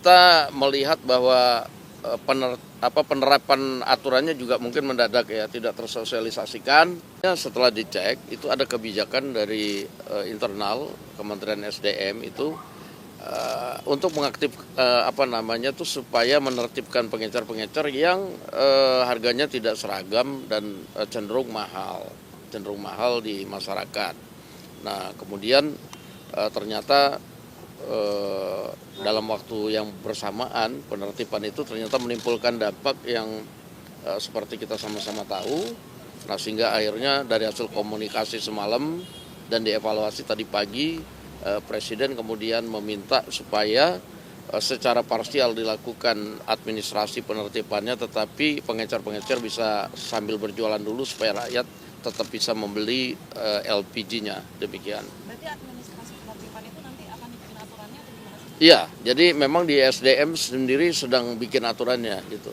kita melihat bahwa penerapan aturannya juga mungkin mendadak ya, tidak tersosialisasikan. Setelah dicek itu ada kebijakan dari internal Kementerian SDM itu untuk mengaktif supaya menertibkan pengecer-pengecer yang harganya tidak seragam dan cenderung mahal di masyarakat. Nah, kemudian ternyata dalam waktu yang bersamaan penertiban itu ternyata menimbulkan dampak yang seperti kita sama-sama tahu. Nah, sehingga akhirnya dari hasil komunikasi semalam dan dievaluasi tadi pagi, Presiden kemudian meminta supaya secara parsial dilakukan administrasi penertibannya, tetapi pengecer-pengecer bisa sambil berjualan dulu supaya rakyat tetap bisa membeli LPG-nya, demikian. Berarti administrasi penertiban itu nanti akan dibikin aturannya atau gimana sih? Iya, jadi memang di SDM sendiri sedang bikin aturannya gitu.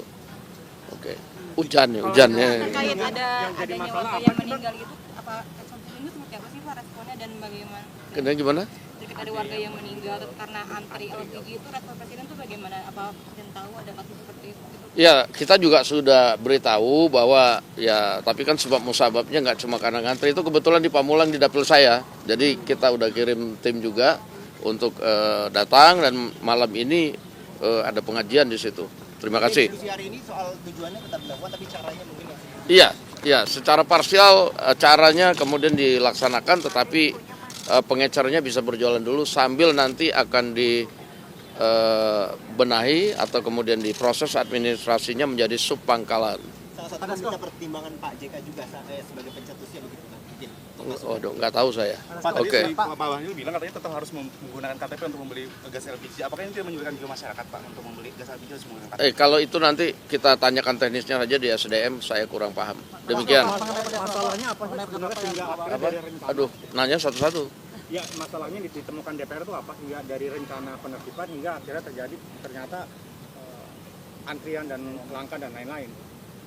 Oke. Hujannya. Terkait adanya warga yang meninggal itu, apa ini seperti apa sih Pak responnya dan bagaimana? Gimana? Terkait ada warga yang meninggal karena antri LPG itu, respon Presiden itu bagaimana? Apa Presiden tahu ada kasus seperti itu? Ya, kita juga sudah beritahu bahwa ya, tapi kan sebab musababnya nggak cuma karena ngantri. Itu kebetulan di Pamulang di dapil saya. Jadi kita udah kirim tim juga untuk datang dan malam ini ada pengajian di situ. Terima kasih. Diskusi hari ini soal tujuannya tetap dilakukan, tapi caranya mungkin masih. Iya, secara parsial caranya kemudian dilaksanakan, tetapi pengecernya bisa berjualan dulu sambil nanti akan dibenahi atau kemudian diproses administrasinya menjadi subpangkalan. Salah satu meminta pertimbangan Pak JK juga sebagai pencetusnya begitu kan? Waduh, nggak tahu saya. Pak, Oke. Pak Bahlil bilang katanya tetap harus menggunakan KTP untuk membeli gas LPG. Apakah ini tidak menyulitkan juga masyarakat Pak untuk membeli gas LPG harus menggunakan KTP? Kalau itu nanti kita tanyakan teknisnya saja di SDM, saya kurang paham. Demikian. Masalahnya apa sih? Aduh, nanya satu-satu. Ya, masalahnya ditemukan DPR itu apa hingga dari rencana penertiban hingga akhirnya ternyata antrian dan langka dan lain-lain.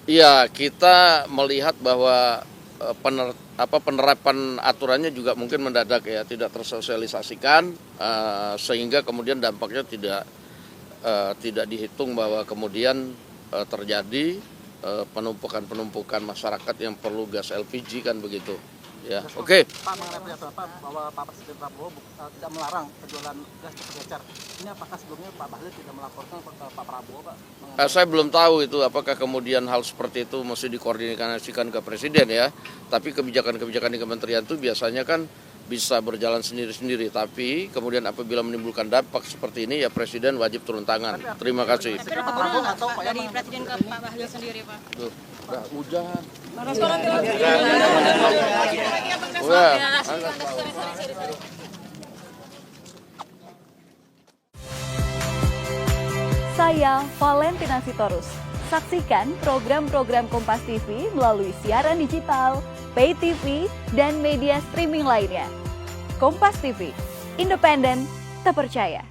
Iya, kita melihat bahwa penerapan aturannya juga mungkin mendadak ya, tidak tersosialisasikan, sehingga kemudian dampaknya tidak dihitung bahwa kemudian terjadi penumpukan masyarakat yang perlu gas LPG kan begitu. Ya, oke. Pak, mengenai pernyataan Pak bahwa Pak Presiden Prabowo tidak melarang penjualan gas ke pengecer. Ini apakah sebelumnya Pak Bahlil tidak melaporkan ke Pak Prabowo, Pak? Saya belum tahu itu apakah kemudian hal seperti itu mesti dikoordinasikan ke Presiden ya. Tapi kebijakan-kebijakan di kementerian itu biasanya kan bisa berjalan sendiri-sendiri. Tapi kemudian apabila menimbulkan dampak seperti ini ya Presiden wajib turun tangan. Terima kasih. Tapi ada perubahan nggak Pak dari Presiden ke Pak Bahlil sendiri Pak? Tuh, udah hujan. Saya Valentina Sitorus. Saksikan program-program Kompas TV melalui siaran digital, pay TV, dan media streaming lainnya. Kompas TV, independen, terpercaya.